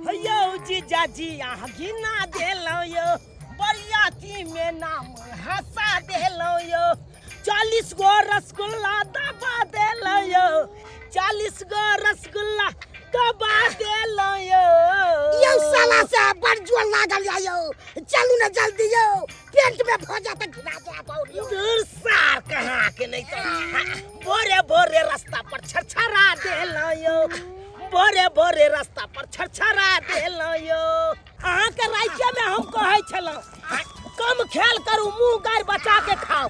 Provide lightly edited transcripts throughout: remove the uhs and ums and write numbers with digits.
यो जीजाजी यहाँ गिना देलो यो बरियाती में नाम हंसा देलो यो 40 गो रसगुल्ला दबा देलो यो 40 गो रसगुल्ला दबा देलो यो साला से बड़ जोर लागल यो चलू ना जल्दी यो पेट में भोजा तक घिना जा पौड़ी दूर सार कहाँ के नहीं तो बोरे बोरे रास्ता पर छरछरा देलो यो बोरे बोरे रास्ता पर छरछरा देलो यो अहाँ के राज्य में हम कहै छलौ कम खेल करू मुंह गार बचा के खाओ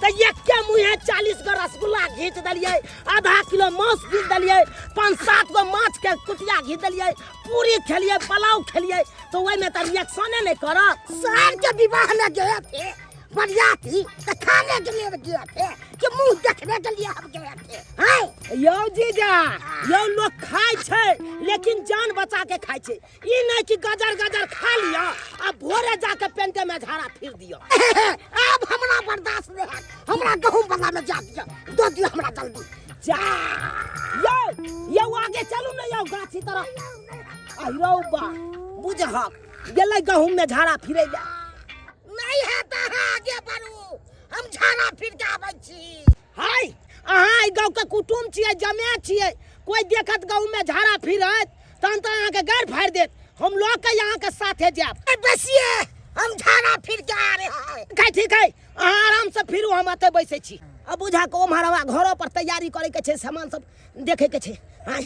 तो एक के मुंहे 40 गो रसगुल्ला घीच दलिए आधा किलो मांस घीच दलिए 5-7 गो माछ के कुटिया घीच दलिए पूरी खेलिए पुलाव खेलिए तो वही में तो रिएक्शन नहीं करो सर के विवाह में गए थे बरियाती तो खाने के लिए गए थे कि मुंह देखने के लिए हम गए थे हैं यो जीजा यो लोग खाय छे लेकिन जान बचा के खाय छे ई नहीं कि गजर गजर खा लिया अब भोरे जाके पेंटे में झाड़ा फिर दियो अब हमरा बर्दाश्त नहीं है हमरा गहूं वाला में जा दिया दो दियो हमरा जल्दी जा यो आगे चलू ना यो गाछी तरफ आइरो बा बुझहक गेलै गहूं में झाड़ा फिरै ले नहीं है तो आगे बढ़ू हम झाड़ा फिर के आबै छी हाय अहाँ गाँव के कुटुम छियै जमे छियै कोई देखत गाँव में झाड़ा फिरत तहन तो अहाँ के गाड़ फाड़ देत हम लोग के यहाँ के साथे जाब बैसिए हम झाड़ा फिर के आ रहे हैं ठीक है अहाँ आराम से फिरू हम अते बैसे छी अब बुझा के ओम्हरवा घरों पर तैयारी करे के छै सामान सब देखे के छै हाय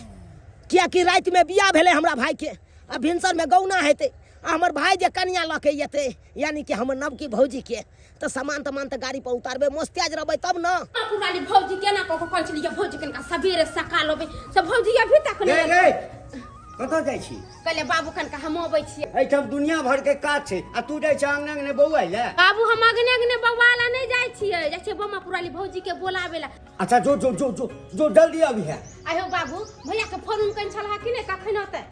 किया कि रात में बियाह भेले हमरा भाई के अब भिनसर में गौना हेते हमर भाई जे कन्या लके येते यानी कि हमर नवकी भौजी के तो सामान तमान तो गाड़ी पर उतारबे मस्तियाज रहबै तब न पुरानी भौजी केना को कहै छलिए भौजी कनका सबेरे सकाल होबे सब भौजी अभी तक रे रे कतौ जाइ छी कहले बाबू कनका हम अबै छियै एठम दुनिया भर के काज छै आ तू जाइ छ अंगना ने बौआ ले बाबू हम अगने अगने बौआला नहीं जाइ छियै जाइ छै बम्मा पुरानी भौजी के बोलावेला अच्छा जो जो जो जो जो जल्दी अभी है आयो बाबू भैया के फोन कन छलहा कि नहीं कखन होतै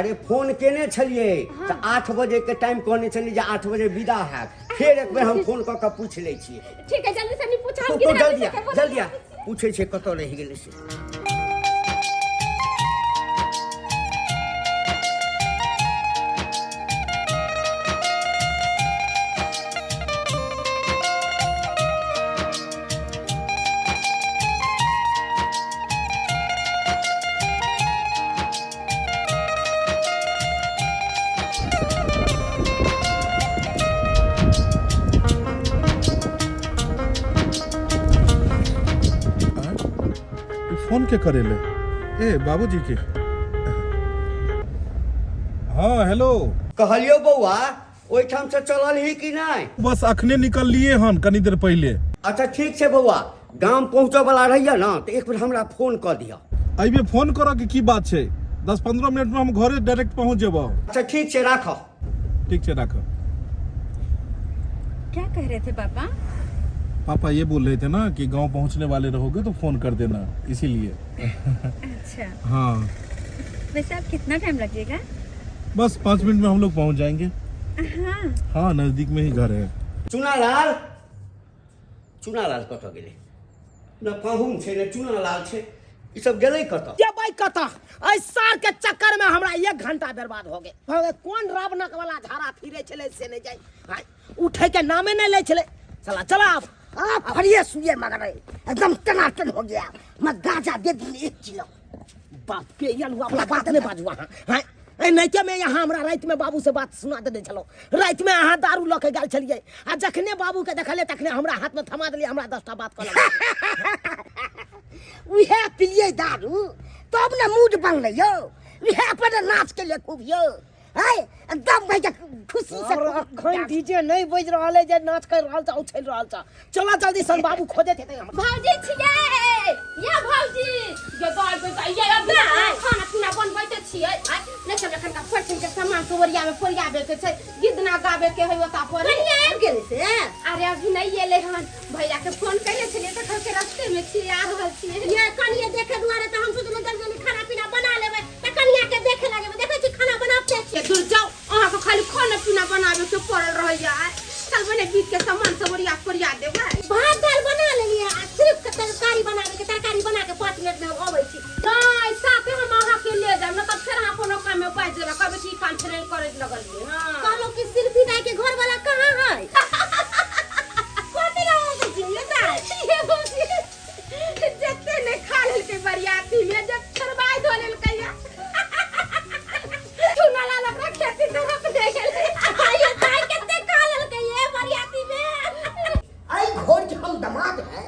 अरे फोन केने छलिए तो 8 बजे के टाइम कहने छलिए जे 8 बजे विदा हैत फिर एक बेर हम फोन क के पूछ लै छियै ठीक है जल्दी से नहीं पूछा तो जल्दी आ पूछे छै कतौ रहि गेलै से फोन के करेले ए बाबूजी के हाँ हेलो कहलियो बौआ ओइठाम से चलल ही कि नहीं बस अखने निकल लिए हन कनी देर पहले अच्छा ठीक छै बौआ गांव पहुंचे वाला रहिया ना तो एक बेर हमरा फोन क दिया अइबे फोन करऽ के की बात छै 10-15 मिनट में हम घरे डायरेक्ट पहुंच जेबो अच्छा ठीक छै राखो ठीक छै राखो क्या कह रहे थे पापा पापा ये बोल रहे थे ना कि गांव पहुंचने वाले रहोगे तो फोन कर देना इसीलिए अच्छा हाँ वैसे अब कितना टाइम लगेगा बस 5 मिनट में हम लोग पहुंच जाएंगे हाँ नजदीक में ही घर है चुनालाल कतऽ गेलै न पाहुन छै न चुनालाल छै ई सब गेलै कतऽ ये भाई कता सार के चक्कर में हमरा 1 घंटा बर्बाद हो गए कौन रावणक वाला झाड़ा फिरे छले से नहीं जाई हाय उठे के नामे नहीं ले छले चला चला आप फरिए सुइए मगर एकदम टनाटन हो गया मैं गाजा दे दी 1 किलो बाप के यन वाला बात नहीं बाजुआ हां ए नैके में यहाँ हमरा रात में बाबू से बात सुना देने छलो रात में अहाँ दारू लके गेल छलिए आ जखने बाबू के देखले तखने हमरा हाथ में थमा देलिए हमरा 10टा बात कहलक उहे पिलिए दारू तब न मूड बनले यो उहे पर नाच के लिए खूब यो है एकदम भाई खुशी से अखन डीजे नहीं बज रहल है जे नाच कर रहल छ उछल रहल छ चला जल्दी सन बाबू खोजे थे हम भौजी छियै या भौजी ये गाय पे ये अब खाना पीना बनबै त छियै नै सब एखन का फट के सामान सोवरिया में फोरियाबे के छै गीत ना गाबे के है ओता पर गेल से अरे अभी नहीं एले हन भैया के फोन कइले छलिए त घर के रास्ते में छी आ रहल छी ये कनिए देखे दुआरे त हम सोचलो जल्दी खाना पीना बना लेबै त कनिया के देखे लागे देखै छी खाना बनाते छी दूर जाओ अहाँ को खाली खाना पीना बनावे के पड़ल रह जाए चल बने बीत के सामान सोवरिया फोरिया देबै भात दाल बना लेलिए आ सिर्फ तरकारी बनावे के तरकारी बना के 5 मिनट में हम आबै छी नहीं साथे हम अहाँ के ले जाब न त फेर अहाँ कोनो काम में पाइ जेबे कब की कॉन्फ्रेंस करे लगल है हां कहलो कि सिर्फ दाई के घर वाला कहाँ है कोती रहो कि ये दाई ये भौजी जत्ते ने खा लेल के बरियाती में जब सरबाई धो लेल कहिया चुना ला लकड़ा खेती तरफ दे गेल आयो दाई केते खा लेल के ये बरियाती में आई घोर के हम दामाद है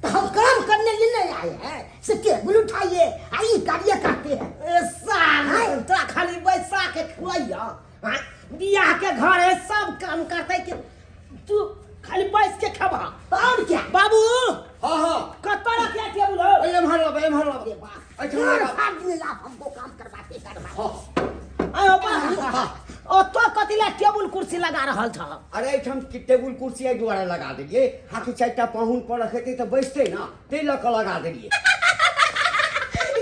तो हम काम करने लिए नहीं आए हैं से टेबल उठाइए आई कार्य करते हैं साल तो खाली बैसा के खुआइया हां बियाह के घर है सब काम करते कि तू खाली बैस के खबा और क्या बाबू हाँ हाँ कतरा क्या टेबल हो अरे मारो अरे वाह अच्छा घर फाड़ दिए आप हमको काम करवाते आयो बाबू ओ तो कतिला टेबल कुर्सी लगा रहल छ अरे हम टेबुल कुर्सी एक द्वारा लगा दिए हाथी चारटा पाहुन पर रखे तो बैठते ना ते लक लगा दिए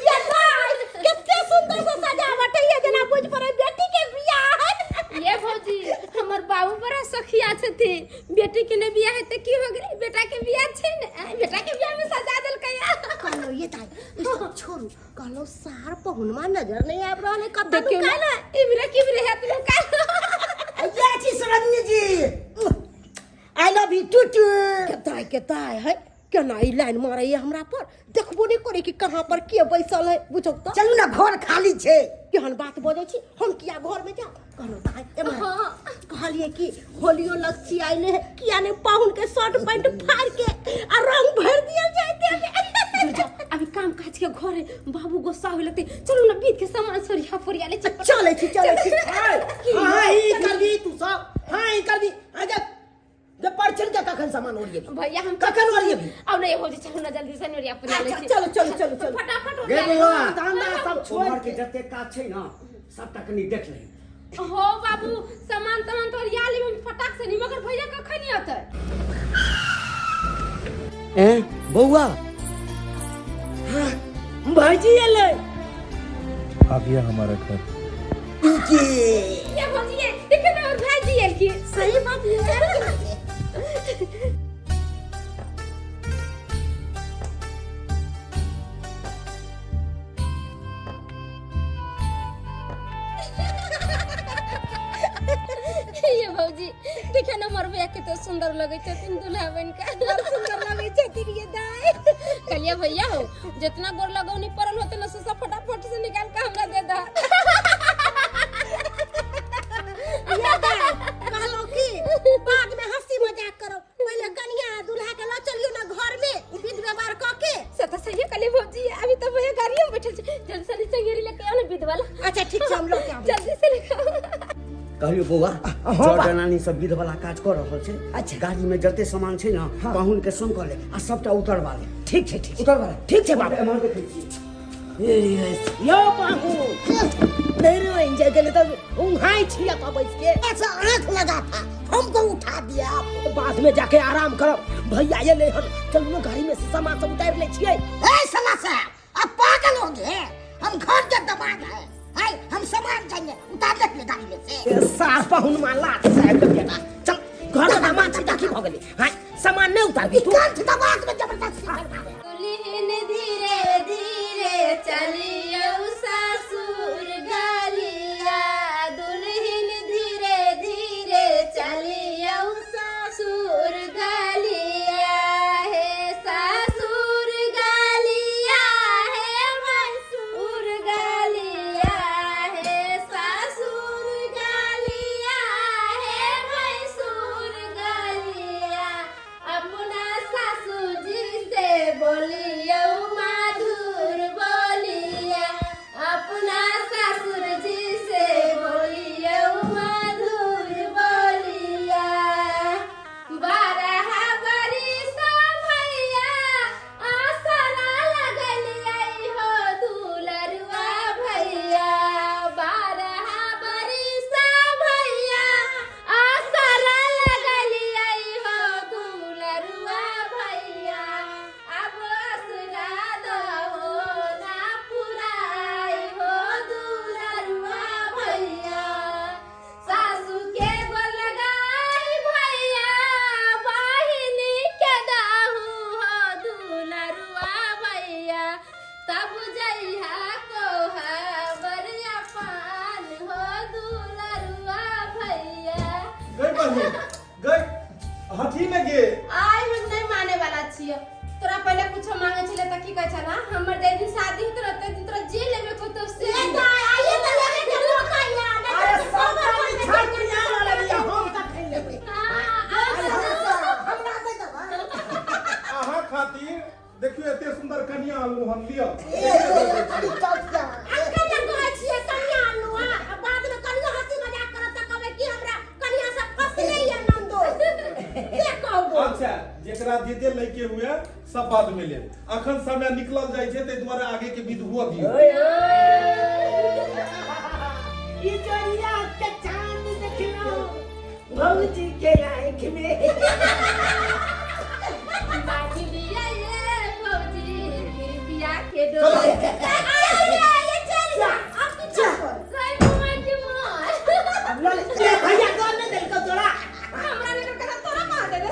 ये दाई कितने सुंदर से सजावट है ये जना बुझ पर बेटी के बियाह है ये भौजी हमर बाबू बड़ा सखिया छथि बेटी के ने बियाह है त की हो गेलै बेटा के बियाह छै ने बेटा के बियाह में सजा देल कया कहलो ये दाई इसको छोड़ू कहलो सार पहुनमा नजर नहीं आ रहा है कब देखियो ना इबरे किबरे है तुम का ये छी सरन्नी जी आई लव यू टू के ताई है केना ई लाइन मारे ये हमरा पर देखबो नहीं करे कि कहां पर के बैसल है बुझो तो चलू ना घर खाली छे केहन बात बोले छी हम किया घर में जा कहलो ताई एमा हां कहलिए कि होलियो लक्ष्मी आइले है किया ने पाहुन के शर्ट पैंट फाड़ के आ रंग भर दिया जाते अभी काम काज के घर है बाबू गुस्सा हो लेते चलो ना बीत के सामान सरिया फरिया ले चले छी हां ई करबी तू सब हां ई करबी आजा जब परचन के कखन सामान ओरिए भैया हम कखन ओरिए भी अब नहीं हो चलो ना जल्दी से नोरिया फरिया ले चलो चलो चलो चलो फटाफट हो गे गया बउआ धंधा सब छोड़ छोड़ के के जते काज छै ना सबटा कनी देख ले हो बाबू सामान तमान तो या ले हम फटाक से नहीं मगर भैया कखन नहीं आते ए बउआ भाईजी एले आ गया हमारा घर ये भौजी देखो ना और भाई जी एल की सही बात है ये भौजी देखो ना मोर भैया कितना सुंदर लगे छथिन दूल्हा बन के सुंदर लगे छथिन ये दाई कलिया भैया हो जितना गोर लगौनी परल होते ना सब फटाफट से निकाल के हमरा दे दा ये दाई कहलो कि बाद में हंसी मजाक करो पहले कन्या दूल्हा के ला चलियो ना घर में विध व्यवहार क के से तो सही कली भौजी अभी तो भैया गाड़ी में बैठल छै जल्दी से चंगेरी लेके आओ ना विध वाला अच्छा ठीक छै हम लोग के जल्दी से लेके आओ कहलियो बउआ जनानी सब विध वाला काज कर रहल छै अच्छा। गाड़ी में जते सामान छै ना पाहुन के संग कर ले आ सबटा उतरवा ले ठीक छै ठीक छै उतरवा ले ठीक छै बाबू एमहर देखै छी यो बाबू नहीं रे एंजॉय कर लेता उहाई छिया तो बैठ के ऐसा आंख लगा था हमको उठा दिया आप बाद में जाके आराम करो भैया ये ले हम चल ना गाड़ी में से सामान सब उतार ले छिए ए साला साहब आप पागल हो गए हम घर के दामाद हैं हाय हम सामान चाहिए उतार ले गाड़ी में से सास पाहुन माला साहब के बेटा चल घर का सामान छिटा की हो गेली हां सामान नहीं उतार तू कंठ दबाक में जबरदस्ती करवा दे दुल्हन धीरे धीरे चलियो ससुर गलिया दुल्हन धीरे धीरे चलियो ससुर गलिया हे ससुर गलिया हे मैसूर गलिया हे ससुर गलिया हे मैसूर गलिया अपना सासू जी से बोलियो मधुर बोलिया एकरा देते लइके हुए सब बाद में ले अखन समय निकलल जाय छै ते द्वारा आगे के विध हुआ दियो ये जोड़िया के चांद देखलो भौजी के आँख में बाजी लिया ये भौजी बिया के दो ये चल जा अब तू चल सही मोर की मोर भैया कौन ने देखो तोरा हमरा ने कहा तोरा मार दे का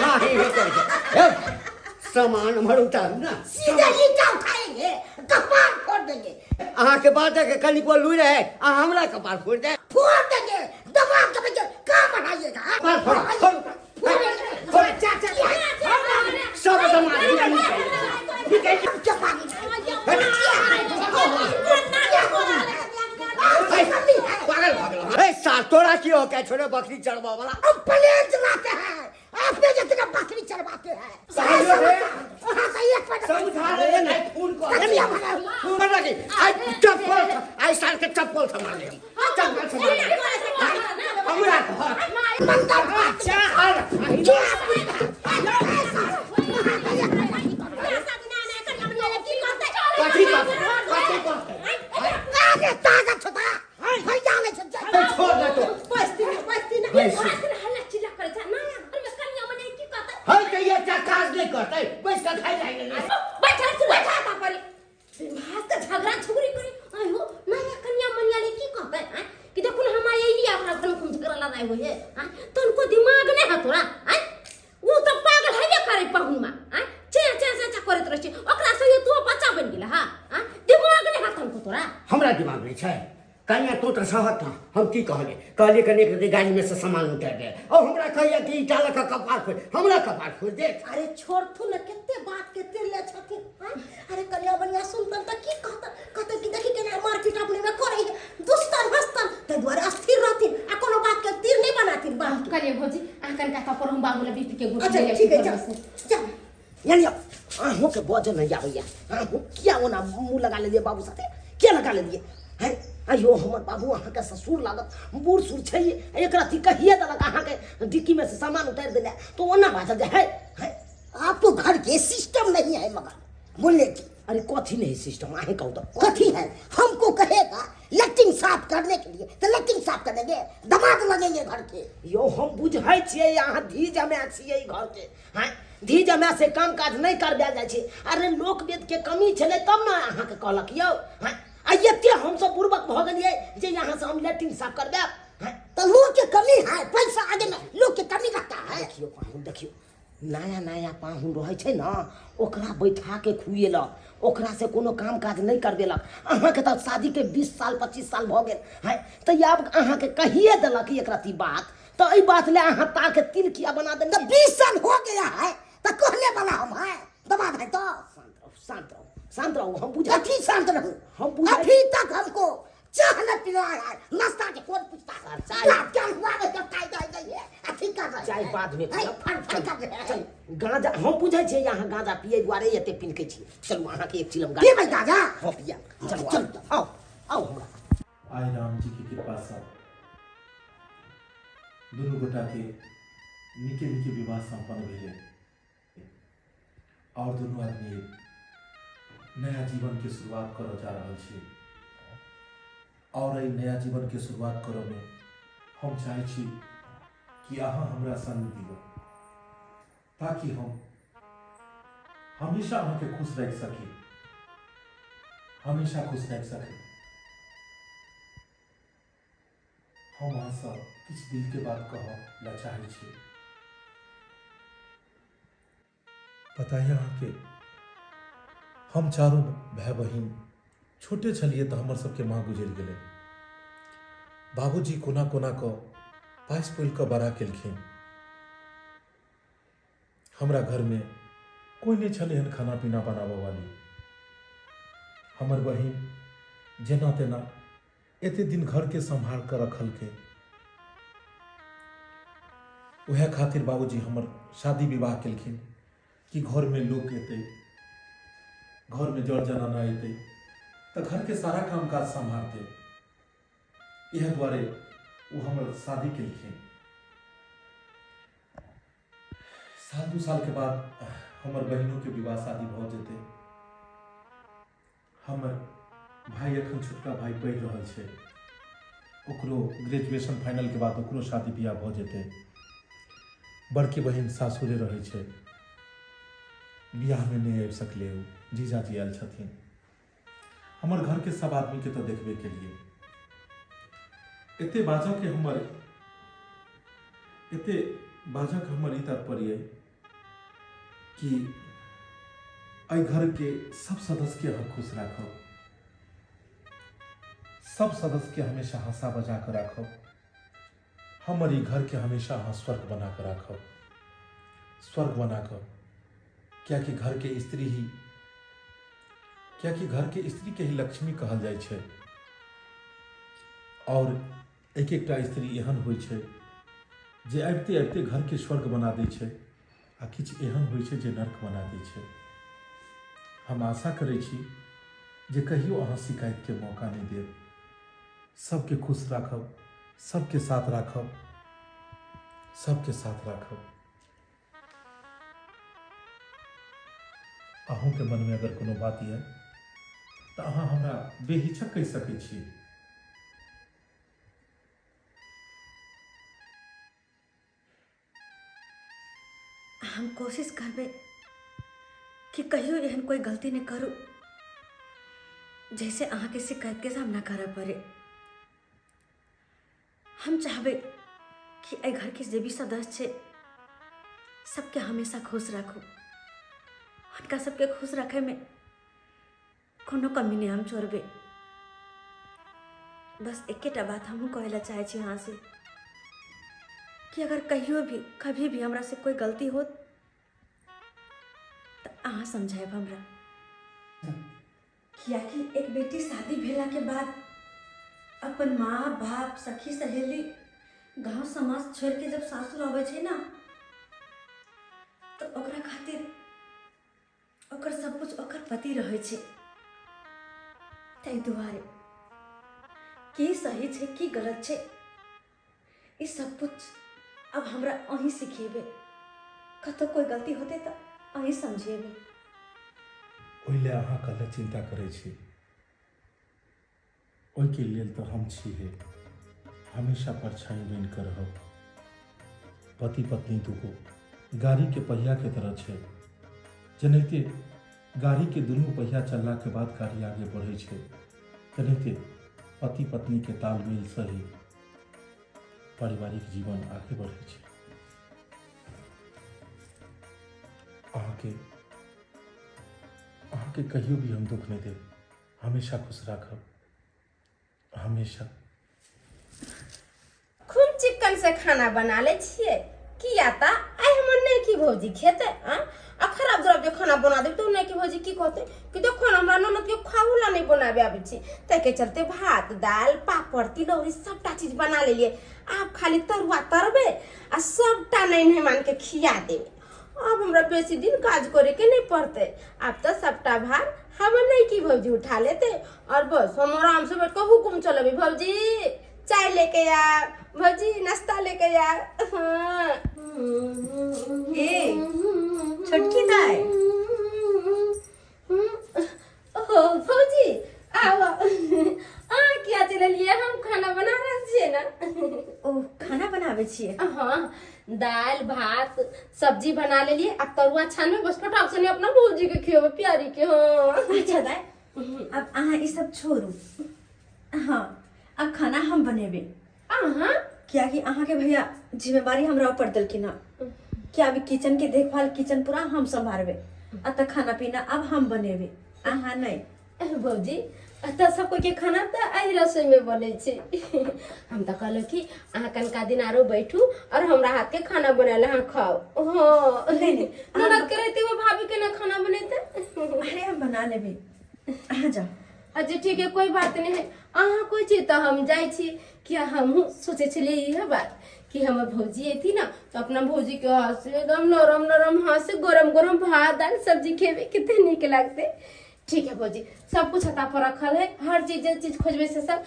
हाँ ही करके सामान हमर उतारू ना सीधे ईटा उठाएंगे कपार फोड़ देंगे अहाँ के बात है कि कनी को लुई रहे अहाँ हमरा कपार फोड़ दे फोड़ देंगे दबा के बच्चे कहाँ बनाइएगा कपार फोड़ सब समाज तोरा की हो क्या छोड़े बकरी चढ़वा वाला हम प्लेन चलाते हैं आपने जितना बकरी चढ़वाते हैं चप्पल आई साल के चप्पल थमा ले चप्पल थमा ले हमरा मंदिर आगे ताकत होता भैया ने छोड़ दे तो बस्ती में हल्ला चिल्ला करे जा ना घर में कन्या मने की कहता हर के ये काज नहीं करते बस का खाई जाएंगे बैठा था पर हाथ का झगड़ा झुगड़ी करे आयो नया कन्या मनिया ले की कहता है कि देखो ना हमारे एरिया अपना घर में झगड़ा लड़ाई हुई है तो उनको दिमाग नहीं है तोरा वो तो पागल है ये करे पहुमा चे करे तोरा ओकरा से तू बच्चा बन गेला दिमाग नहीं है तुमको तोरा हमरा दिमाग नहीं है कन्या तो सहत था हम की कहले कने के गाड़ी में से सामान उतार दे और हमरा कहिया कि ईटा लका कपार फोड़ हमरा कपार फोड़ दे अरे छोड़ तू न कितने बात के तेरे ले छथि अरे कन्या बनिया सुनतन त की कहत कि देखि केना मारपीट अपने में करे दुस्तर हस्तन ते द्वारा अस्थिर रहथि आ कोनो बात के तीर नहीं बनाथि बात करिए भौजी आकन का पर हम बाबू ने बीपी के गुट अच्छा ठीक है चल यानी आहू के बजे नहीं आबैया आहू क्या ओना मुंह लगा ले दिए बाबू साथे क्या लगा ले दिए हैं अयो हमर बाबू अहाँ के ससुर लागत बूढ़ सुर छै एकरा थी कहिए देलक अहाँ के डिक्की में से सामान उतार देले तो ओना बात है आपको घर के सिस्टम नहीं है मगर बोलने की अरे कथी नहीं सिस्टम आहे कहू तो कथी है हमको कहेगा लेट्रिन साफ करने के लिए तो लेट्रिन साफ कर देंगे दमाद लगेंगे घर के यो हम बुझै छियै अहाँ धीज में छियै घर के हैं धीज में से काम काज नहीं करबे जाय छै अरे लोक वेद के कमी छले तब ना अहाँ के कहलक यौ हैं आइए हम सब बुर्बक भ गेलिए जे यहाँ से हम लेट्रिन साफ करबे तो लोग के कमी है पैसा आगे में लोग के कमी रहता है देखियो पाहुन देखियो नया पाहुन रहे छै ना ओकरा बैठा के खुएलक ओकरा से कोनो काम काज नहीं करबेलक अहाँ के तो शादी के 20 साल 25 साल भ गेल है तो अब अहाँ के कहिए देलक एकरा ती बात तो ई बात ले अहाँ तार के तिल किया बना देंगे तो 20 साल हो गया है तो कहने वाला हम है दबाद है तो शांत रहो हम बुझा अभी शांत रहो हम बुझा अभी तक हमको चाह न पिलाया है नाश्ता के कौन पूछता है चाय क्या हुआ है जब खाई गई है अथी कर रहा है चाय बाद में फट कर रहा है गांजा हम बुझे छे यहाँ गांजा पिए द्वारे एते पिन के छी चलू अहाँ के एक चिलम ये गांजा भाई गाजा हो पिया चलो आओ आओ हमरा आय राम जी की कृपा से दुनू गोटा के निके विवाह संपन्न भेले और दोनों आदमी नया जीवन के शुरुआत करऽ जा रहल छी और एहि नया जीवन के शुरुआत करऽ में हम चाहे छी कि अहाँ हमरा संग दियौ ताकि हम हमेशा अहाँ के खुश रह सकी हमेशा खुश रह सकी हम अहाँ सब किछु दिल के बात कहऽ ला चाहे छी पता है अहाँ के हम चारों भाई बहिन छोटे छलिए तो हमर सबके माँ गुजर गए बाबूजी कोना कोना क पाइस पोल के बड़ा केलखिन हमरा घर में कोई नहीं छले हन खाना पीना बनाबे वाली हमर बहिन जेना तेना एते दिन घर के संभाल कर रखल के वह खातिर बाबूजी हमर शादी विवाह केलखिन कि घर में लोग एते घर में जड़ जनाना अते तो घर के सारा काम काज संभालते यह द्वारे वो हमर शादी केलखिन साल 2 साल के बाद हमर बहनों के विवाह शादी भ जेतै। हमर भाई एखन छोटका भाई पढ़ि रहल छै, ओकरो ग्रेजुएशन फाइनल के बाद ओकरो शादी बियाह भ जेतै। बड़की बहन सासुरे रहै छै, बियाह में नहीं आबि सकले। जीजाजी आयल छथिन। हमर घर के सब आदमी के तो देखबे के लिए एते बाजक हमर ई तात्पर्य कि एहि घर के सब सदस्य के अहाँ खुश राखब, सब सदस्य के हमेशा हंसा बजा कर राखब। हमर ई घर के हमेशा अहाँ स्वर्ग बना कर राखब, स्वर्ग बना कर। क्या कि घर के स्त्री के ही लक्ष्मी कहल जाइ छै। और एक एकटा स्त्री एहन होइ छै जे आबिते आबिते घर के स्वर्ग बना दै छै, आ किछु एहन होइ छै जे नर्क बना दै छै। हम आशा करै छी जे कहियो अहाँ शिकायत के मौका नहीं देब। सबके खुश राखब, सबके साथ राखब, सबके साथ राखब। अहूँ के मन में अगर कोनो बात है तो अहाँ हमरा बेहिचक कहि सकै छी। हम कोशिश करबे कि कहियो एहन कोई गलती नहीं करूँ जैसे अहाँ के शिकायत के सामना करे पड़े। हम चाहबे कि ए घर के जे भी सदस्य छे सबके हमेशा खुश रखू। उनका सबके खुश रखे में कोनो कमी नहीं हम छोड़बे। बस एकेटा बात हम कहला चाहे छी यहाँ से कि अगर कहियो भी कभी भी हमरा से कोई गलती हो तो अहाँ समझाएब हमरा। किया कि एक बेटी शादी भेला के बाद अपन माँ बाप सखी सहेली गांव समाज छोड़ के जब सासुर आवे छे ना तो ओकरा खातिर ओकर सब कुछ ओकर पति रहे छे। ताई दुआरे की सही छे की गलत छे ई सब कुछ अब हमरा अहीं सिखेबे। कतो कोई गलती होते तो अहीं समझेबे। ओइले अहाँ कल चिंता करै छी, ओइके लेल तो हम छी हे, हमेशा परछाई बन कर रहब। पति पत्नी दुगो गाड़ी के पहिया के तरह छे, जेनाहिते गाड़ी के दुनू पहिया चलला के बाद गाड़ी आगे बढ़े छे, तेनाहिते पति पत्नी के तालमेल सही पारिवारिक जीवन आगे बढ़े छे। अहाँ के कहियो भी हम दुख नहीं देब, हमेशा खुश राखब, हमेशा। खूब चिकन से खाना बना ले छिए किया ता आई हमर नहीं की भौजी खेते आ खराब जराब जे खाना बना दे तो नहीं की भौजी की कहते कि देखो हमरा ननद के खाहुला नहीं बनाबे आबे छी तै के चलते भात दाल पापड़ तिलौरी सबटा चीज बना ले लिए। आप खाली तरुआ तरबे आ सबटा नहीं मान के खिया देबे। अब हमरा बेसी दिन काज करे के नहीं पड़ते, अब तो सबटा भार हम नहीं की भौजी उठा लेते और बस हम आराम से बैठ कर हुकुम चलेबे। भौजी चाय लेके आ, भौजी नाश्ता लेके आ। हाँ। ए छोटकी दाई ओ भौजी आओ क्या चले लिए हम खाना बना रहे छिए ना। ओ खाना बनावे छिए। हाँ दाल भात सब्जी बना ले लिए, अब तरुआ छान में बस फटाक से अपना भौजी के खियो प्यारी के। हाँ अच्छा दाई अब अहाँ ई सब छोड़ू। हाँ अब खाना हम बनेबे। हाँ क्या कि अहाँ के भैया जिम्मेवारी हमरा ऊपर देलखिन ना, क्या अभी किचन के देखभाल किचन पूरा हम संभालबे अत खाना पीना अब हम बनेबे अहाँ नहीं। भौजी तो सब कोई के खाना तो आई रसोई में बने छे। हम तो कहलो कि अहाँ कनका दिन आरो बैठू और हमरा हाथ के खाना बनाले हाँ खाओ। हाँ नहीं ननद के रहते वो भाभी के ना खाना बनेते। अरे हम बना लेबे अहाँ जाओ। अच्छा ठीक है कोई बात नहीं है, अहाँ कोई चीज तो हम जाए छी कि हम सोचे छले यह बात कि हमर भौजी थी ना तो अपना भौजी के हाथ से एकदम नरम नरम हाथ से गरम गरम भात दाल सब्जी खेबे कितने निक लगते। ठीक है भौजी सब कुछ हता पर रखल है, हर चीज जे चीज खोजबे से सब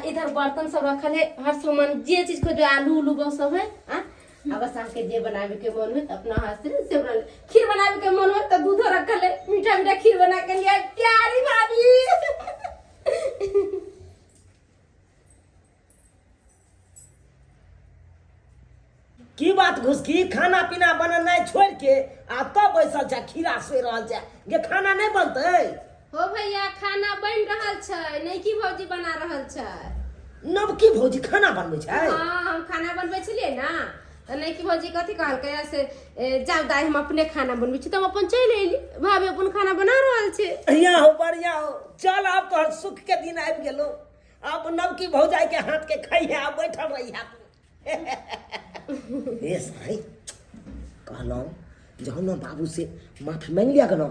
इधर बर्तन सब रखल है, हर सामान जे चीज खोजबे आलू उलू वो सब है अब शाम के जे बनावे के मन हो अपना हाथ से बना ले। खीर बनावे के मन हो तो दूध रख ले, मीठा मीठा खीर बना के लिया प्यारी भाभी। की बात घुसकी खाना पीना बननाइ छोड़ के आ तब बैसल छै खीरा सोइ रहल छै गे खाना नहीं बनतै हो भैया खाना बन रहल छै, नहीं की भौजी बना रहल छै। नवकी भौजी खाना बनबै छै। हाँ हम खाना बनबै छलिए ना तो नहीं की भौजी कथी कहलकै से जाओ दाई हम अपने खाना बनबै छी, तो हम अपन चलि एली, भाभी अपन खाना बना रहल छै। बढ़िया हो चल अब तोहर सुख के दिन आबि गेलो, अब नवकी भौजाई के हाथ के खइहे आ बैठल रहिया ए साई कहलौं जाओ ना बाबू से माफी मांग लिया कनो,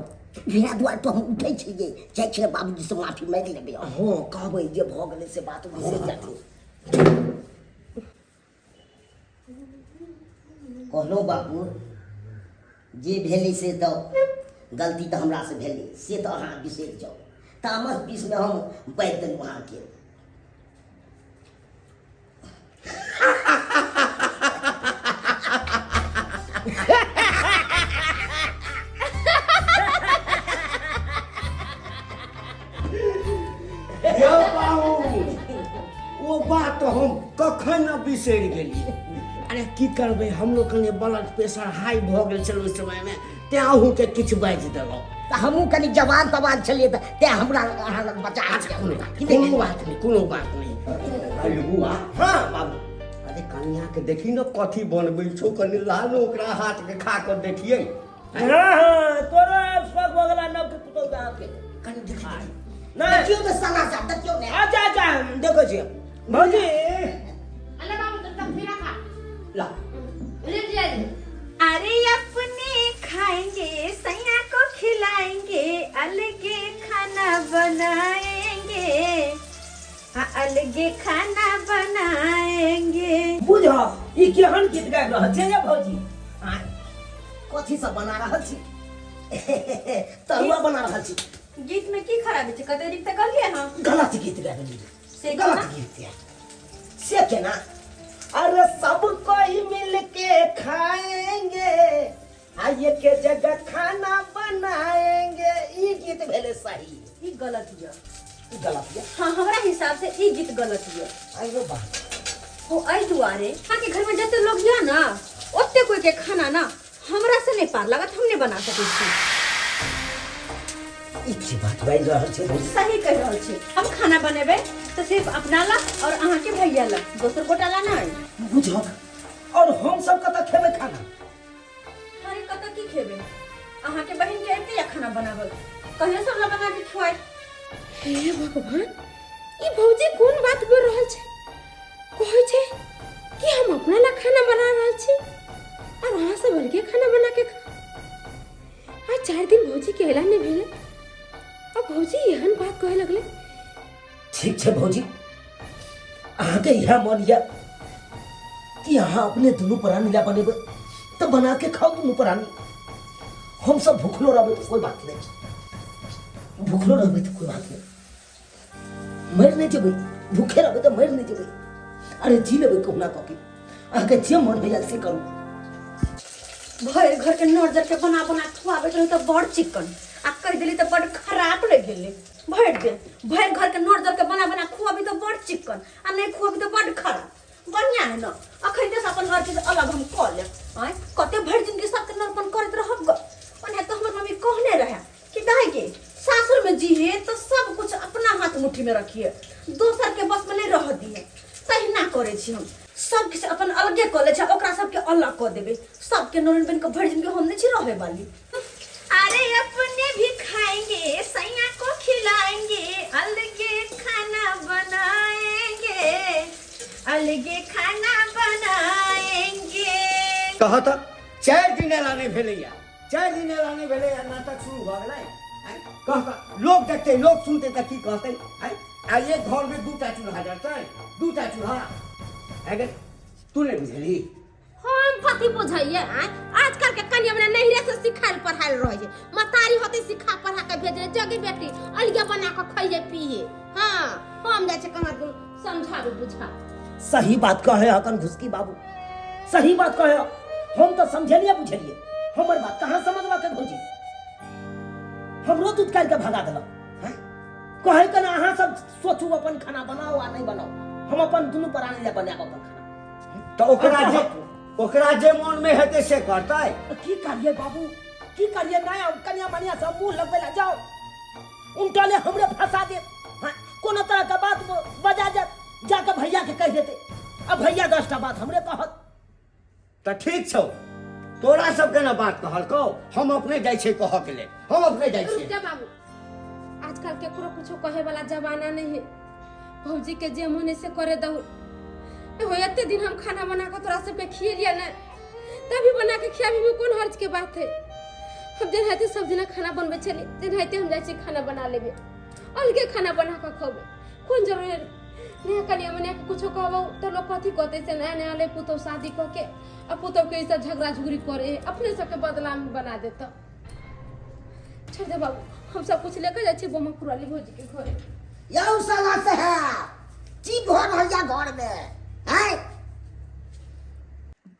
इएह दुआरे तो हम उठै छियै, जाइ छियै बाबूजी से माफी मांगि लेबै। हाँ कहबै जे भऽ गेलै से बात बिसरि जाथिन। कहलहुँ बाबू जे भेलै से तऽ गलती तऽ हमरा से भेलै, से तऽ अहाँ बिसरि जाउ। तामस बीचमे हम बाजि देलहुँ अहाँके। वो बात तो हम कखन न बिसरि गेलिए। अरे की करबै हम लोग कने ब्लड प्रेशर हाई भऽ गेल छल ओहि समय में, तें अहूँ के किछु बाजि देलहुँ। तऽ हमहूँ कनि जवान तवान छलियै तऽ तेँ हमरा अहाँ लग बचा कोनो बात नहीं कोनो बात नहीं। अरे बुआ हाँ बाबू अरे कनिया के देखी न कथी बनबै छो, कनि लालो ओकरा हाथ के खा कर देखिए। हाँ तोरा सब बगला नवकी पुतौ गाँव के कनि देखिए नहीं देखियौ ने समाचार देखियौ ने। अच्छा देखो छी भौजी अल्लाह बाबू तो तब फिर खा ला ले जा। अरे अपने खाएंगे सैया को खिलाएंगे, अलगे खाना बनाएंगे, हाँ अलगे खाना बनाएंगे। बुझ ई केहन गीत गाबि रहल छै ये भौजी? कथी सब बना रहल छी? तरुआ बना रहल छी। गीत में की खराबी छै, कते दिन तक कहलिए हम गलत गीत गाबि से गलत गाना? गीत है से केना? अरे सब कोई मिल के खाएंगे आइए के जगह खाना बनाएंगे, ई गीत भेले सही। ई गलत हिय। ई गलत है। हाँ हमरा हिसाब से ई गीत गलत हिय। आइयो बात हो आई दुआरे हाँ के घर में जते लोग हिय ना ओते कोई के खाना ना हमरा से नहीं पार लागत, हम नहीं बना सकै छी। ई की बात बाजि रहल छै भौजी? सही कह रहल छी, हम खाना बनेबे तो सिर्फ अपना ला और अहाँ के भैया ला, दोसर गोटा ला नहीं। बुझब और हम सब कतऽ खेबै खाना? अरे कतऽ की खेबे, अहाँ के बहन के एते या खाना बनाबल, कहियो सब ला बना के खुआए। हे भगवान ई भौजी कोन बात बोल रहल छै? कहै छै कि हम अपना ला खाना बना रहल छी और अहाँ सब अलगे खाना बना के आज 4 दिन भौजी के ऐलान नहीं भेल, अब भौजी एहन बात कहे लगले। ठीक छै भौजी, अहाँके इएह मन यऽ कि अहाँ अपने दुनू प्राणी ला बनेबै तऽ बना के खाओ दुनू प्राणी। हम सब भूखलो रहबै तऽ कोई बात नहीं, भूखलो रहबै तऽ कोई बात नहीं, मरि नहीं जेबै, भूखे रहबै तऽ मरि नहीं जेबै। अरे जी लेबै कहुना कऽ के, अहाँके जे मन होइए से करू। भर घर के नजर के बना बना खुआबे रहे तो बड़ चिकन आ कह दिली तो बड़ खराब लग गेले। भर घर के नजर के बना बना खुआबी तो बड़ चिकन आ नहीं खुआबी तो बड़ खराब। बढ़िया है ना, अखन से अपन घर के अलग हम कह ले आय कते भर जिंदगी सबके नरपन करत रहब ग। ओने तो हमर मम्मी कहने रहे कि दाई के सासुर में जिए तो सब कुछ अपना हाथ मुट्ठी में रखिए, दोसर के बस में नहीं रह दिए। सही ना करे छी हम, सब के अपन अलगे क ले छै, ओकरा सबके अलग क देबे, सबके नोन बन के भर जिंदगी हम नहीं छी रहे वाली। अरे अपने भी खाएंगे सैया को खिलाएंगे, अलगे खाना बनाएंगे, अलगे खाना बनाएंगे। कहा था 4 दिन एलाने भेलैया, 4 दिन एलाने भेलैया, नाटक शुरू भऽ गेलै। कहता लोग देखते लोग सुनते तऽ की कहते? आ ये घर में 2टा चूल्हा जरतै, 2टा चूल्हा अगर तू नहीं बुझली। हम कथी बुझाइए? आजकल के कन्या मने नहिरे से सिखाइल पढ़ाइल रह जे, मतारी होते सिखा पढ़ा के भेजे जगी बेटी अलगे बना के खइए पिए। हां हम जाय छै कहां समझाबे बुझा। सही बात कहे हकन घुसकी बाबू, सही बात कहो। हम तो समझलिए बुझलिए, हमर बात कहाँ समझवा के भौजी। हमरो दूध काट के भगा देलक। कहे के ना अहाँ सब सोचू अपन खाना बनाओ आ नहीं बनाओ, हम अपन दुनू प्राणी ले बनाब अपन खाना। तो ओकरा जे मन में हेतै से करतै। की करिए बाबू, की करिए, नया कन्या मनिया सब मुंह लगबे ला जाओ, उनका ले हमरे फंसा दे। कोनो तरह का बात बजा जाके भैया के कह देते, अब भैया 10टा बात हमरे कहत। तो ठीक छौ, तोरा सबके ना बात कहलको, हम अपने जाइ छै कह के ले, हम अपने जाइ रुक छै। जा बाबू, आजकल केकरो कुछो कहे वाला जमाना नहीं है। भौजी के जे मन से करे दहु। हो एते दिन हम खाना बना के तोरा सबके खिएलिया ना, तभी बना के खियाबी में कौन हर्ज के बात है। हम दिन हाथे सब दिन खाना बनबे चली, दिन हाथे हम जाय छी खाना बना लेबे, अलगे खाना बना के खाबे। कौन जरूरी है नया कन्या मनिया के कुछो कहबो तो लोग कथी कहते से नया नया ले पुतो शादी क के अब पुतो के सब झगड़ा झुगड़ी करे, अपने सब के बदला में बना देता। छोड़ दे बाबू, हम सब कुछ लेकर जाय छी बोमपुर वाली भौजी के घरे। यौ साला साहब, की भर भैया घर में है?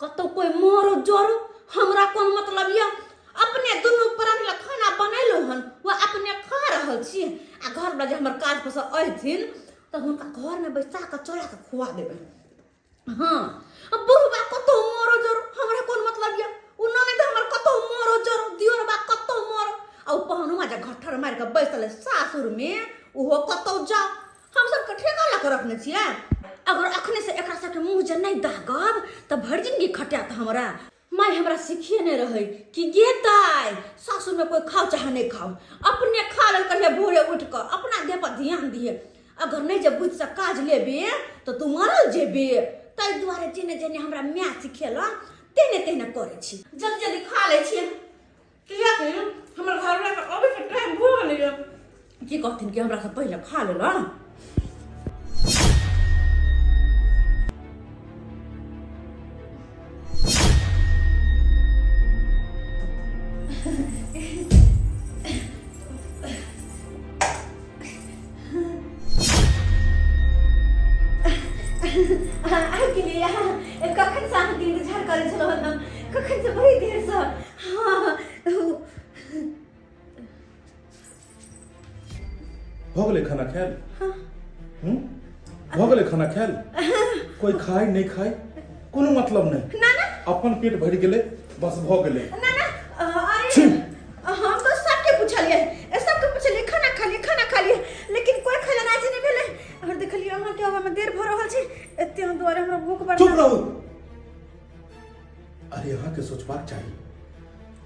कतो कोई मोरो जोरो हमरा कोन मतलब या? अपने दुनू प्राणी ला खाना बनैलो हन, वो अपने खा रहल छी। आ घर में जे हमर काज पर से अइथिन त हुनका घर में बैसा के चोरा के खुआ देबै। हां, अब बुढ़बा कतो मोरो जोरो हमरा कोन मतलब या? उ ननद हमर कतो मोरो जोरो, दियोरबा कतो मोरो, आ पहनुआ जे घठर मार के बैसल सासुर में, ओहो कतो जा। हम सब के ठेका ला के रखने छियै। अगर अखने से एकरा सबके मुंह जे नहीं दागब त भर जिंदगी खटात हमरा। माय हमरा सिखिए नहीं रहे कि गे दाई सासुर में कोई खाओ चाहे नहीं खाओ, अपने खा लेल कहिए भोरे उठ कर, अपना देह पर ध्यान दिए। अगर नहीं जब बुझ से काज लेबे तो तू मरल जेबे। ताहि दुआरे जेने जेने हमरा माय सिखेला तेने तेने करे छी। जल्दी जल्दी खा ले छी, किया कि हमर घर में अबे के टाइम भ गेलै। की कहथिन कि हमरा से पहले खा लेला। कखन से अहाँ इंतजार करे छलहुँ हम, कखन से बड़ी देर से। हो गेलै खाना खायल? हो गेलै खाना खायल? कोई खाए नहीं खाए कोनो मतलब नहीं, ना ना अपन पेट भर गेलै बस भ गेलै। ना ना, अरे हम तो सबके पूछलिए, सबके पूछलिए खाना खा लिए, लेकिन कोई खाना राजी नहीं भेले। और देखलिए अहाँ के हवा में देर भ रहल छै, एते हम दुआरे हमरा भूख बढ़। चुप रहू। अरे यहाँ के सोचबाक चाहिए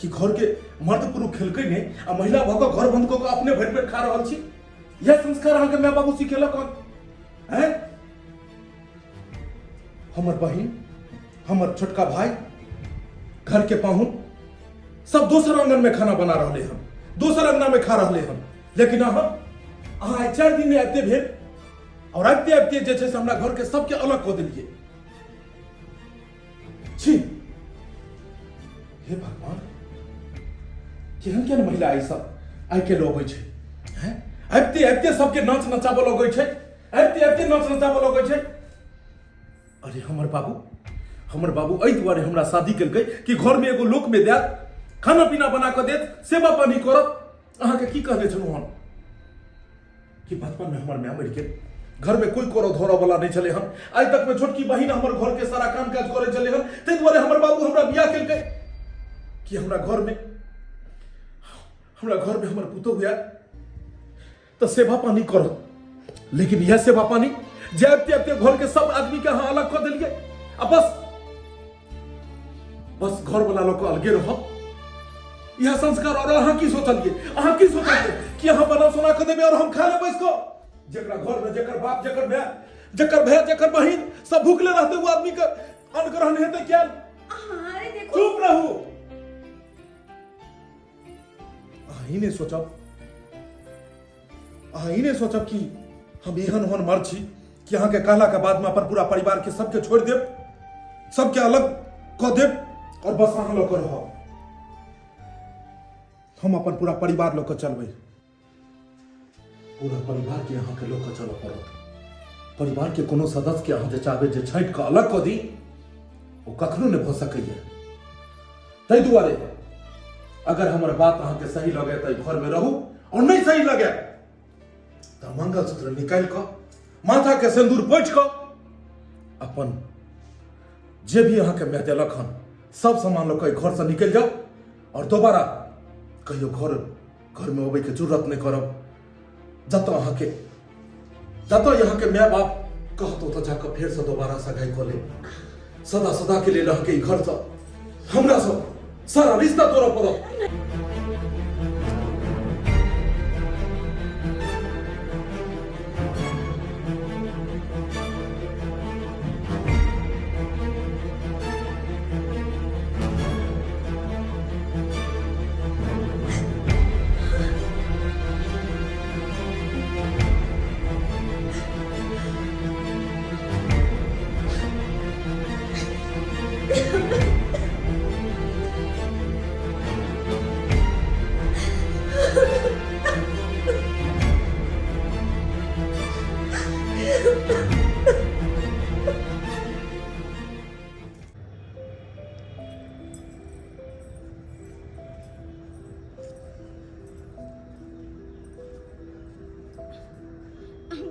कि घर के मर्द पुरुष खेलकै ने आ महिला भऽ कऽ घर बंद कऽ कऽ अपने भरि पेट खा रहल छी। यह संस्कार अहाँ के माय बाबू सिखेलक हन? हैं? हमर बहिन, हमर छोटका भाई, घर के पाहुन सब दोसर आंगन में खाना बना रहले हन, दोसर अंगना में खा रहले हन, लेकिन अहाँ 4 दिन में आते भेल और आते आते जे छै से हमरा घर के सबके अलग कऽ देलिए। छी, हे भगवान, केहन केहन महिला आई सब आइ के लोग छै। हैं? आबते आबते सबके नाच नचाबऽ लगै छै, आबते आबते नाच नचाबऽ लगै छै। अरे हमर बाबू एहि दुआरे हमरा शादी केलकै कि घर में एगो लोक में देत, खाना पीना बना के देत, सेवा पानी करत। अहाँ के की कहले छलहुँ हम कि बचपन में हमर माय मरि गेल, घर में कोई करो धोरो वाला नहीं चले हन। आज तक में छोटकी बहिन हमर घर के सारा काम काज करे चले हन। ताहि दुआरे हमर बाबू हमरा बियाह केलकै कि हमरा घर में हमर पुतोह हुआ तो सेवा पानी करत। लेकिन यह सेवा पानी जे आबते आबते घर के सब आदमी के अहाँ अलग कर दिलिए आ बस घर वाला लोग अलगे रह। यह संस्कार। और अहाँ की सोचलिए कि अहाँ बना सोना कर देबे और हम खा ले बैस को? जेकरा घर में जेकर बाप, जेकर भाई, जेकर बहिन सब भूखले रहते, वो आदमी का अन्न ग्रहण हेतै क्या? अरे देखो, चुप रहू। अहीं ने सोचब कि हम एहन ओहन मर्द छी कि अहाँ के कहला के बाद में अपन पूरा परिवार के सबके छोड़ देब, सबके अलग कऽ देब और बस अहाँ लोग रहब। हम अपन पूरा परिवार लोग चलबै, पूरा परिवार के अहाँ के लोग चलऽ पड़त। परिवार के कोनो सदस्य के अहाँ जे चाहबै जे छाँटि कऽ अलग कऽ दी वो कखनो नहीं भ सकैया। ताहि दुआरे अगर हमर बात अहाँ के सही लगे तो घर में रहू, और नहीं सही लगे तो मंगलसूत्र निकाल कर माथा के सिंदूर पोछ कर अपन जे भी अहाँ के मैं देलक हन सब सामान लोग घर से निकल जाओ, और दोबारा कहियो घर में अबै के जरूरत नहीं करब। जतऽ यहाँ के माय बाप कहतो तो जाकर फिर से दोबारा सगाई कर ले। सदा सदा के लिए रह के घर से हमरा से सारा रिश्ता तोड़ पड़ो।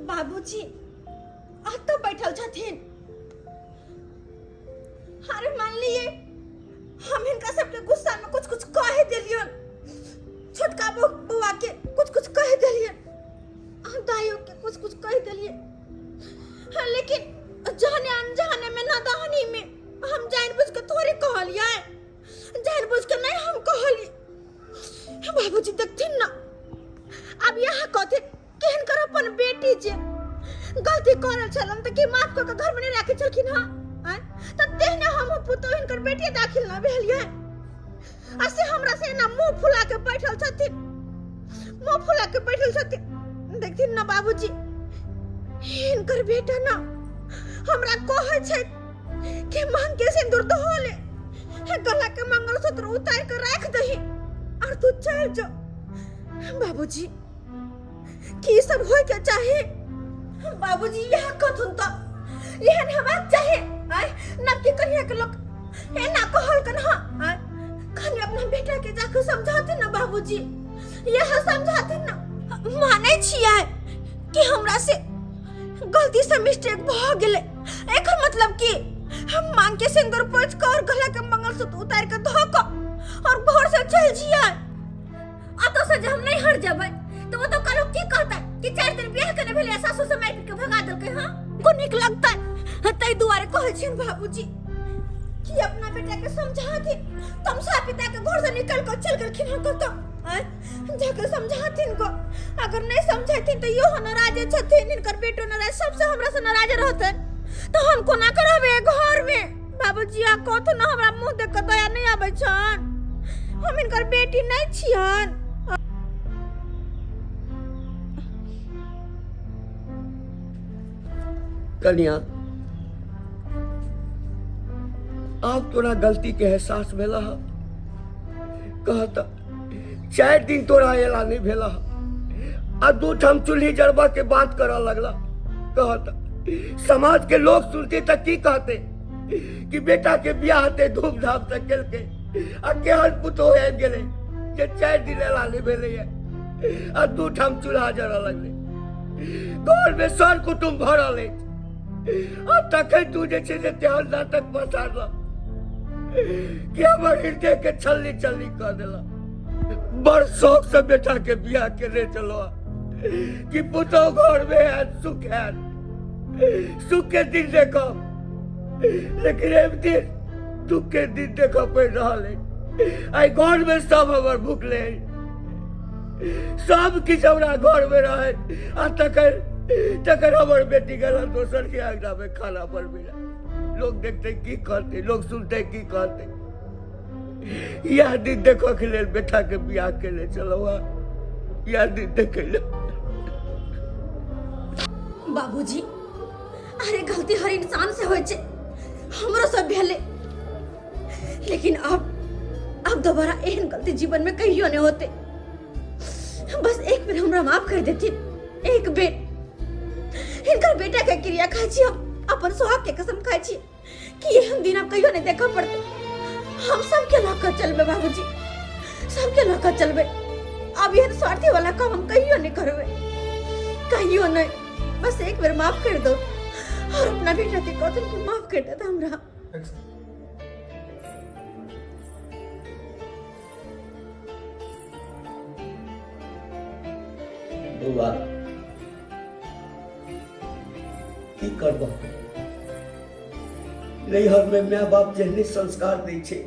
बाबूजी आ तो बैठल छथिन। अरे मान लिए हम इनका सबके गुस्सा में कुछ कुछ कह दिलियन, छोटका बुआ के कुछ कुछ कह दिलियन, दाइयों के कुछ कुछ कह दिलियन, लेकिन जाने अनजाने में नादानी में हम जानबूझ के थोड़ी कहलिए, जानबूझ के नहीं हम कहली। बाबूजी देखथिन ना अब यहाँ कहते केहन कर अपन बेटी जे गलती करल छलन त की माफ क के घर में नहीं राखे छलखिन। हां त तेहने हम पुतो हिनकर बेटी दाखिल ना भेलिए, असे हमरा से ना मुंह फुला के बैठल छथिन, मुंह फुला के बैठल छथिन। देखथिन ना बाबूजी हिनकर बेटा ना हमरा कहै छै कि मांग के सिंदूर धो ले, गला के मंगलसूत्र उतार के रख दही और तू चल जा। बाबूजी की सब होय के चाहे बाबूजी यहाँ कथुन तो यहन हेबाक चाहे। आय ना कि कन्या के लोग ए ना कहल कन। हां कन्या अपना बेटा के जाके समझाते ना बाबूजी, यह समझाते ना। माने छियै कि हमरा से गलती से मिस्टेक भ गेले, एकर मतलब कि हम मांग के सिंदूर पोंछ के और गला के मंगलसूत्र उतार के धो के और घर से चल जियै। अतो से हम नहीं हट जाबै तो वो तो कलो की कहता है कि 4 दिन ब्याह करने भेले सासू से मार के भगा देलके। हां को निक लगता है तै दुआरे कहै छिन बाबूजी कि अपना बेटा के समझा के तुम सा पिता के घर से निकल कर चल गेलखिन। हन तो जाके समझाथिन को, अगर नहीं समझाथिन तो यो नाराज छथिन, इनकर बेटो नाराज, सबसे हमरा से नाराज रहतन तो हम कोना करबे घर में। बाबूजी आ कहथु ना हमरा मुंह देख के दया नहीं आबै छन, हम इनकर बेटी नहीं छियन। कन्या आप तोरा गलती के एहसास भेला है, कहता 4 दिन तोरा एला नहीं भेला आ 2 ठाम चूल्ही जरबा के बात करा लगला। कहता समाज के लोग सुनते तक की कहते कि बेटा के ब्याह ते धूमधाम से केल के आ केहन पुतो आबि गेले जे 4 दिन एला नहीं भेले आ 2 ठाम चूल्हा जरा लगले, घर में सर कुटुंब भरल है। अब तक तू जे तेहन नाटक बसाला कि हमर हृदय के छल्ली छल्ली कर देला। बड़ शौक से बेटा के बियाह के ले चलो कि पुतो घर में है, सुख के दिन देखो, लेकिन एक दिन दुख के दिन देखो पड़ रहा है। आई घर में सब हमर भूखले, सब किछ हमरा घर में रहे आ तकर हमर बेटी गला दोसर के आगना में खाना बनबे। लोग देखते की कहते, लोग सुनते की कहते। यह दिन देखो के लिए बेटा के बियाह के ले चलो, यह दिन देखे लो। बाबूजी अरे गलती हर इंसान से होय छे, हमरो सब भेले, लेकिन अब दोबारा एहन गलती जीवन में कहियो नहीं होते। बस एक बेर हमरा माफ कर देती, एक बेर इनकर बेटा के क्रिया खाई छी हम अपन सुहाग के कसम खाई छी कि एहन दिन अब कहियो नहीं देखा पड़ते। हम सबके लौका चलबे बाबूजी, सबके लौका चलबे। अब यह स्वार्थी वाला काम हम कहियो नहीं करबे, कहियो नहीं। बस एक बार माफ कर दो और अपना बेटा के कौतन को माफ कर दे हमरा। बउआ की करब, नैहर में माय बाप जेहने संस्कार दै छै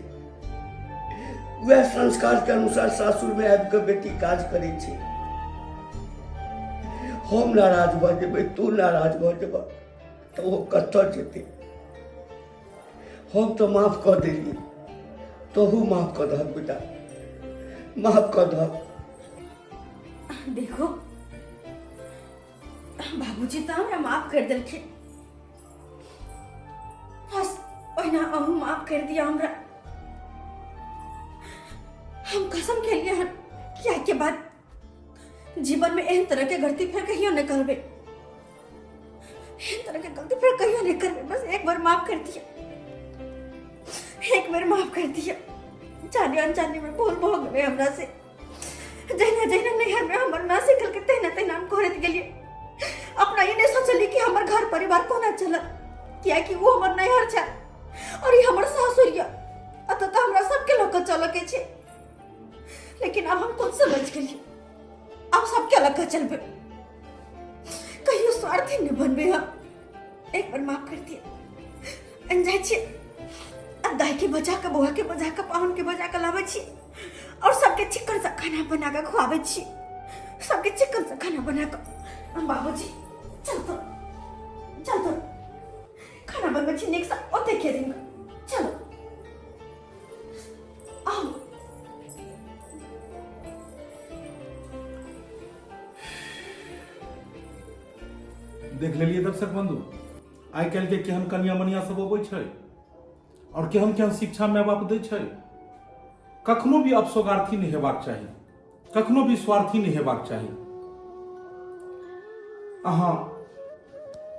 वह संस्कार के अनुसार सासुर में आबि के बेटी काज करे छै। हम नाराज भ जेबै, तू नाराज भ जेब तो वो कतऽ जेतै। हम तो माफ कऽ देलियै, तोहू माफ कऽ दहक बेटा, माफ कऽ दहक। देखो बाबूजी तो हमरा माफ कर देलखिन, बस ओहिना अहू माफ कर दिया हमरा। हम कसम खेलिए हन कि आज के बाद जीवन में एहन तरह के गलती फिर कहियो नहीं करबे, एहन तरह के गलती फिर कहियो नहीं करबे। बस एक बार माफ कर दिया, एक बार माफ कर दिया। जाने अनजाने में भूल भ गए हमरा से। जहिना जहिना नैहर में हमर ना सिखल के तहिना तहिना हम करत गेलिए। अपना ये नहीं सोचली कि हमर घर परिवार कोना चलत, किया कि वो हमर नैहर छै और ये हमर सासुरिया। अत तो हमरा सबके लोग चल के छै, लेकिन अब हम खुद समझ गेलिए, अब सबके अलग चलबे, कहियो स्वार्थी नहीं बनबे। हम एक बार माफ कर दिया। अन जाय छी अब दाई के बजा के, बुआ के बजा के, पाहुन के बजा के लाबै छी और सबके चिकन से खाना बना के खुआबै छी, सबके चिकन से खाना बना के। बाबूजी चल तो खाना बनबै छी नीक से, ओते खे दिन चलो आओ। देख लेलिए दर्शक बंधु, आइ काल्हि के केहन कनिया मनिया सब अबै छै और केहन केहन शिक्षा माय बाप दै छै। कखनो भी अपसोगार्थी नहीं हेबाक चाही, कखनो भी स्वार्थी नहीं हेबाक चाही। अहाँ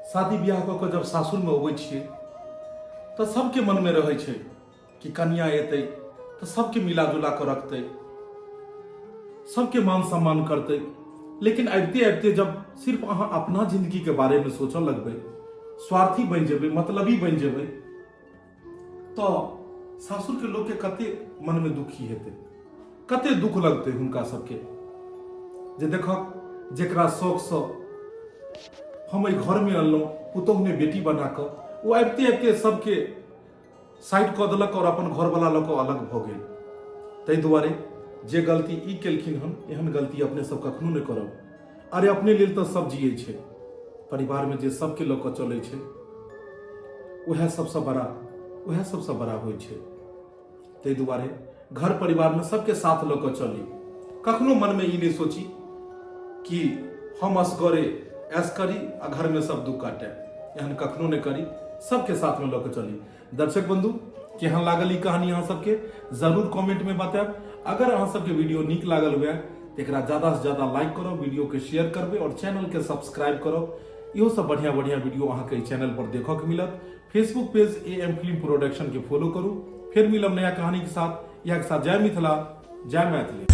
शादी ब्याह कऽ कऽ जब सासुर में अबै छियै तो सबके मन में रहै छै कि कनिया एतै तो सबके मिला जुला कर रखतै, सबके मान सम्मान करतै। लेकिन अबिते अबिते जब सिर्फ अहाँ अपना जिंदगी के बारे में सोचऽ लगबै, स्वार्थी बन जेबै, मतलबी बन जेबै, तो सासुर के लोग के कते मन में दुखी हेतै, कते दुख लगतै हुनका सबके। जे देखक जेकरा शौक से हम एहि घर में अनलहुँ, पुतोहु ने बेटी बना कऽ, वो अबिते अबिते सबके साइड कऽ देलक और अपन घर वाला लऽ कऽ अलग भऽ गेल। ताहि दुआरे जे गलती ई केलखिन हन, एहन गलती अपने सब कखनो नहि करब। अरे अपने लेल तऽ सब जियै छै, परिवार में जे सबके लऽ कऽ चलै छै वएह सबसे बड़ा होइ छै। ताहि दुआरे घर परिवार में सबके साथ लऽ कऽ चली, कखनो मन में ई नहीं सोची कि हम असगरे ऐस करी आ घर में सब दुख काटे, एहन कखनो नहीं करी, सबके साथ में लऽ कऽ चली। दर्शक बंधु, केहन लागल ई कहानी अहाँ सबके जरूर कमेंट में बतायब। अगर अहाँ सबके वीडियो नीक लागल हुए तो एकरा ज्यादा से ज्यादा लाइक करो, वीडियो के शेयर करबे और चैनल के सब्सक्राइब करो। इहो सब बढ़िया बढ़िया वीडियो अहाँ के चैनल पर देखो के मिलत। Facebook page AM film production के फॉलो करू। फिर मिलब नया कहानी के साथ। जय मिथिला, जय मैथिली।